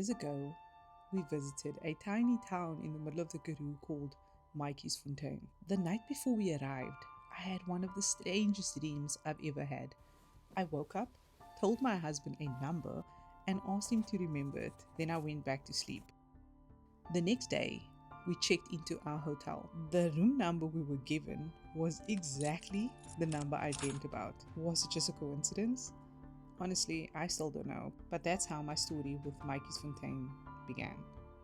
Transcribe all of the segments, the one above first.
Years ago, we visited a tiny town in the middle of the Karoo called Matjiesfontein. The night before we arrived, I had one of the strangest dreams I've ever had. I woke up, told my husband a number, and asked him to remember it. Then I went back to sleep. The next day, we checked into our hotel. The room number we were given was exactly the number I dreamed about. Was it just a coincidence? Honestly, I still don't know, but that's how my story with Matjiesfontein began.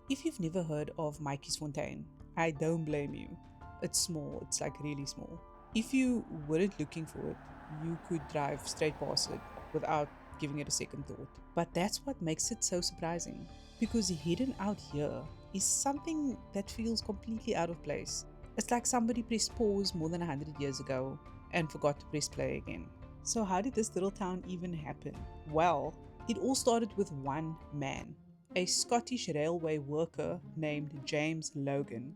If you've never heard of Matjiesfontein, I don't blame you. It's small, it's like really small. If you weren't looking for it, you could drive straight past it without giving it a second thought. But that's what makes it so surprising, because hidden out here is something that feels completely out of place. It's like somebody pressed pause more than 100 years ago and forgot to press play again. So, how did this little town even happen? Well, it all started with one man, a Scottish railway worker named James Logan.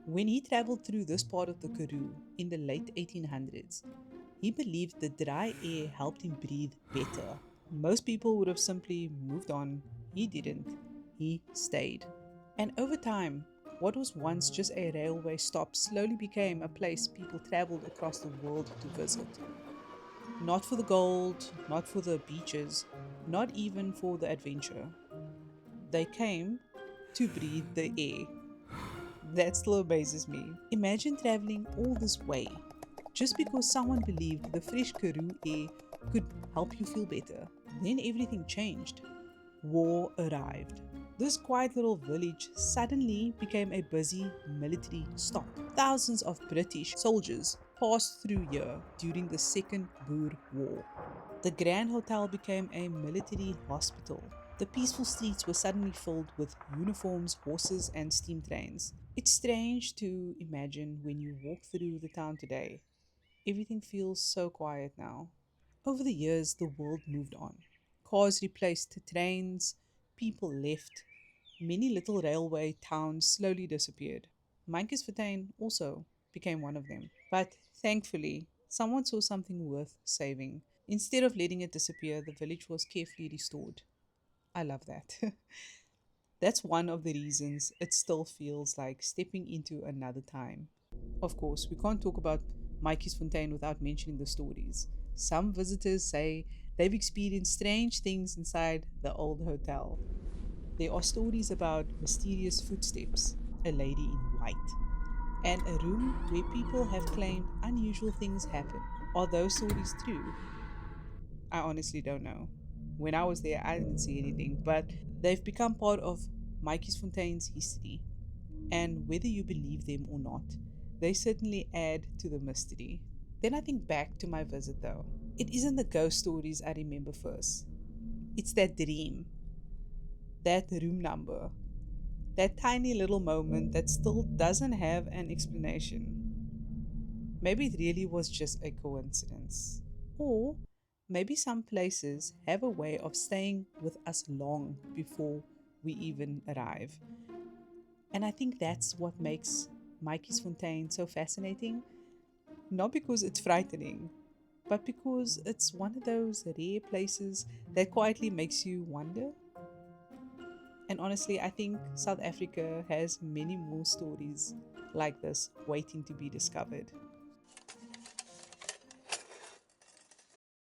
When he traveled through this part of the Karoo in the late 1800s, he believed the dry air helped him breathe better. Most people would have simply moved on. He didn't. He stayed. And over time, what was once just a railway stop slowly became a place people traveled across the world to visit. Not for the gold, not for the beaches, not even for the adventure. They came to breathe the air. That still amazes me. Imagine traveling all this way just because someone believed the fresh Karoo air could help you feel better. Then everything changed. War arrived. This quiet little village suddenly became a busy military stop. Thousands of British soldiers passed through here during the Second Boer War. The Grand Hotel became a military hospital. The peaceful streets were suddenly filled with uniforms, horses, and steam trains. It's strange to imagine when you walk through the town today. Everything feels so quiet now. Over the years, the world moved on. Cars replaced trains, people left, many little railway towns slowly disappeared. Matjiesfontein also became one of them. But thankfully, someone saw something worth saving. Instead of letting it disappear, the village was carefully restored. I love that. That's one of the reasons it still feels like stepping into another time. Of course, we can't talk about Matjiesfontein without mentioning the stories. Some visitors say they've experienced strange things inside the old hotel. There are stories about mysterious footsteps, a lady in white, and a room where people have claimed unusual things happen. Are those stories true? I honestly don't know. When I was there, I didn't see anything, but they've become part of Matjiesfontein's history. And whether you believe them or not, they certainly add to the mystery. Then I think back to my visit though. It isn't the ghost stories I remember first, it's that dream, that room number, that tiny little moment that still doesn't have an explanation. Maybe it really was just a coincidence. Or maybe some places have a way of staying with us long before we even arrive. And I think that's what makes Matjiesfontein so fascinating. Not because it's frightening, but because it's one of those rare places that quietly makes you wonder. And honestly, I think South Africa has many more stories like this waiting to be discovered.